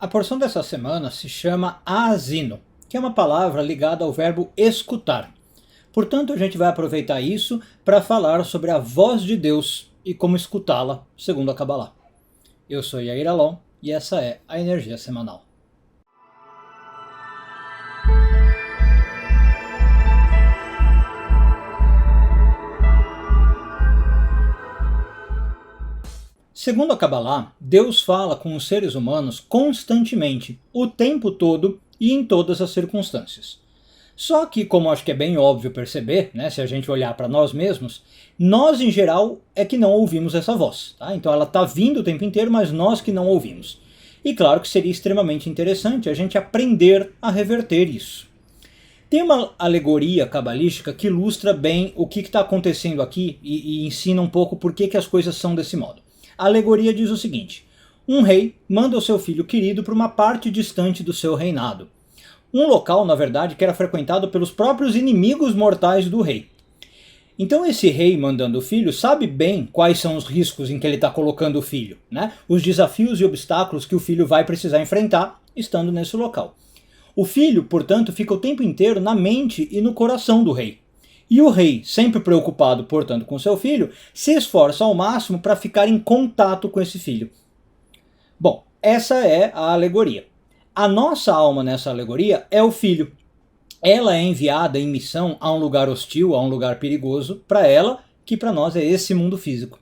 A porção dessa semana se chama aasino, que é uma palavra ligada ao verbo escutar. Portanto, a gente vai aproveitar isso para falar sobre a voz de Deus e como escutá-la, segundo a Kabbalah. Eu sou Yair Alon e essa é a Energia Semanal. Segundo a Kabbalah, Deus fala com os seres humanos constantemente, o tempo todo e em todas as circunstâncias. Só que, como acho que é bem óbvio perceber, se a gente olhar para nós mesmos, nós em geral é que não ouvimos essa voz. Tá? Então ela está vindo o tempo inteiro, mas nós que não ouvimos. E claro que seria extremamente interessante a gente aprender a reverter isso. Tem uma alegoria cabalística que ilustra bem o que está acontecendo aqui e ensina um pouco por que as coisas são desse modo. A alegoria diz o seguinte: um rei manda o seu filho querido para uma parte distante do seu reinado. Um local, na verdade, que era frequentado pelos próprios inimigos mortais do rei. Então esse rei mandando o filho sabe bem quais são os riscos em que ele está colocando o filho, os desafios e obstáculos que o filho vai precisar enfrentar estando nesse local. O filho, portanto, fica o tempo inteiro na mente e no coração do rei. E o rei, sempre preocupado, portanto, com seu filho, se esforça ao máximo para ficar em contato com esse filho. Bom, essa é a alegoria. A nossa alma nessa alegoria é o filho. Ela é enviada em missão a um lugar hostil, a um lugar perigoso, para ela, que para nós é esse mundo físico.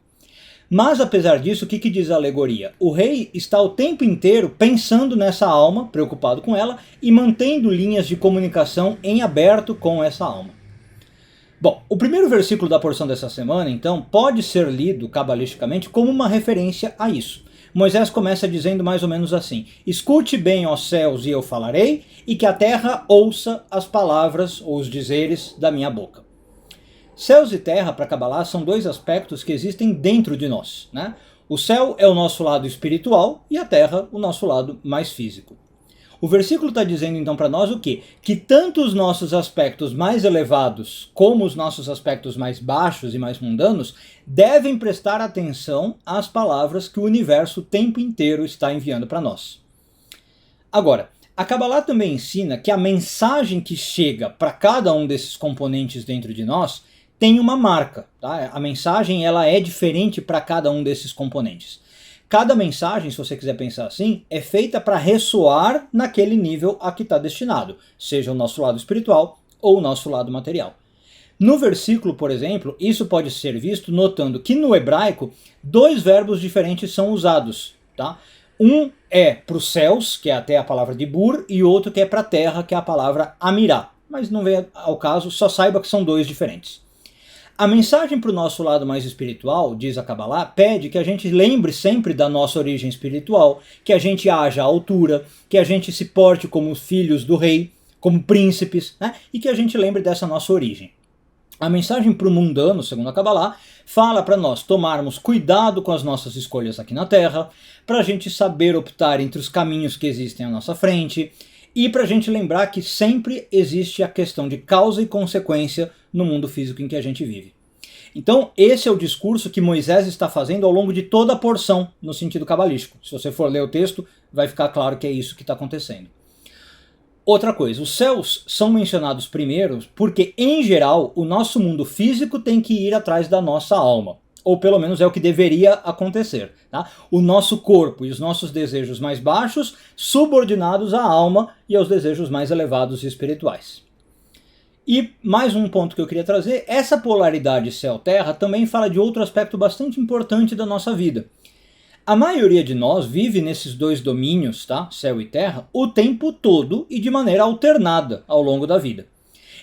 Mas apesar disso, o que diz a alegoria? O rei está o tempo inteiro pensando nessa alma, preocupado com ela, e mantendo linhas de comunicação em aberto com essa alma. Bom, o primeiro versículo da porção dessa semana, então, pode ser lido cabalisticamente como uma referência a isso. Moisés começa dizendo mais ou menos assim: escute bem, ó céus, e eu falarei, e que a terra ouça as palavras ou os dizeres da minha boca. Céus e terra, para Kabbalah, são dois aspectos que existem dentro de nós. O céu é o nosso lado espiritual e a terra o nosso lado mais físico. O versículo está dizendo então para nós o quê? Que tanto os nossos aspectos mais elevados como os nossos aspectos mais baixos e mais mundanos devem prestar atenção às palavras que o universo o tempo inteiro está enviando para nós. Agora, a Kabbalah também ensina que a mensagem que chega para cada um desses componentes dentro de nós tem uma marca. Tá? A mensagem ela é diferente para cada um desses componentes. Cada mensagem, se você quiser pensar assim, é feita para ressoar naquele nível a que está destinado, seja o nosso lado espiritual ou o nosso lado material. No versículo, por exemplo, isso pode ser visto notando que no hebraico dois verbos diferentes são usados. Tá? Um é para os céus, que é até a palavra dibur, e outro que é para a terra, que é a palavra amirá. Mas não vem ao caso, só saiba que são dois diferentes. A mensagem para o nosso lado mais espiritual, diz a Kabbalah, pede que a gente lembre sempre da nossa origem espiritual, que a gente haja à altura, que a gente se porte como filhos do rei, como príncipes, e que a gente lembre dessa nossa origem. A mensagem para o mundano, segundo a Kabbalah, fala para nós tomarmos cuidado com as nossas escolhas aqui na Terra, para a gente saber optar entre os caminhos que existem à nossa frente, e para a gente lembrar que sempre existe a questão de causa e consequência no mundo físico em que a gente vive. Então esse é o discurso que Moisés está fazendo ao longo de toda a porção, no sentido cabalístico. Se você for ler o texto, vai ficar claro que é isso que está acontecendo. Outra coisa, os céus são mencionados primeiro porque, em geral, o nosso mundo físico tem que ir atrás da nossa alma. Ou pelo menos é o que deveria acontecer. Tá? O nosso corpo e os nossos desejos mais baixos subordinados à alma e aos desejos mais elevados e espirituais. E mais um ponto que eu queria trazer, essa polaridade céu-terra também fala de outro aspecto bastante importante da nossa vida. A maioria de nós vive nesses dois domínios, tá? Céu e terra, o tempo todo e de maneira alternada ao longo da vida.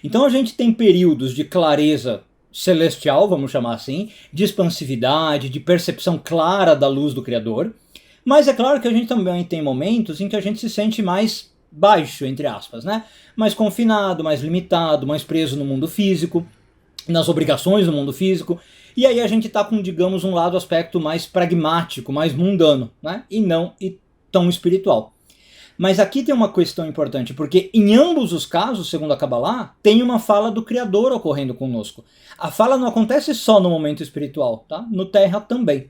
Então a gente tem períodos de clareza celestial, vamos chamar assim, de expansividade, de percepção clara da luz do Criador, mas é claro que a gente também tem momentos em que a gente se sente mais baixo, entre aspas, mais confinado, mais limitado, mais preso no mundo físico, nas obrigações do mundo físico, e aí a gente está com, digamos, um aspecto mais pragmático, mais mundano, e não tão espiritual. Mas aqui tem uma questão importante, porque em ambos os casos, segundo a Kabbalah, tem uma fala do Criador ocorrendo conosco. A fala não acontece só no momento espiritual, tá? No terra também.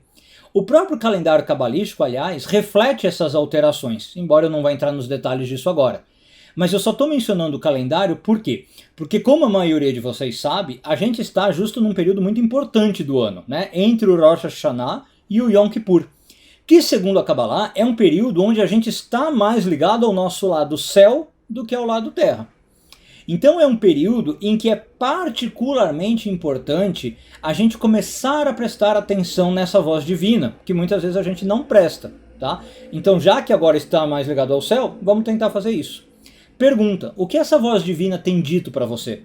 O próprio calendário cabalístico, aliás, reflete essas alterações, embora eu não vá entrar nos detalhes disso agora. Mas eu só estou mencionando o calendário por quê? Porque, como a maioria de vocês sabe, a gente está justo num período muito importante do ano, né? Entre o Rosh Hashanah e o Yom Kippur, que, segundo a Kabbalah, é um período onde a gente está mais ligado ao nosso lado céu do que ao lado terra. Então é um período em que é particularmente importante a gente começar a prestar atenção nessa voz divina, que muitas vezes a gente não presta, tá? Então, já que agora está mais ligado ao céu, vamos tentar fazer isso. Pergunta: o que essa voz divina tem dito para você?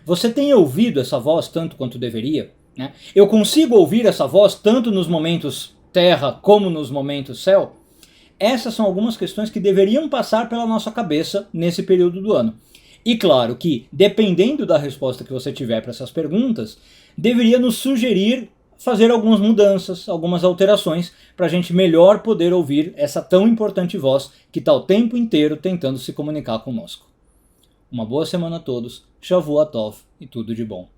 Você tem ouvido essa voz tanto quanto deveria? Né? Eu consigo ouvir essa voz tanto nos momentos terra como nos momentos céu? Essas são algumas questões que deveriam passar pela nossa cabeça nesse período do ano. E claro que, dependendo da resposta que você tiver para essas perguntas, deveria nos sugerir fazer algumas mudanças, algumas alterações, para a gente melhor poder ouvir essa tão importante voz que está o tempo inteiro tentando se comunicar conosco. Uma boa semana a todos, Shavua Tov e tudo de bom.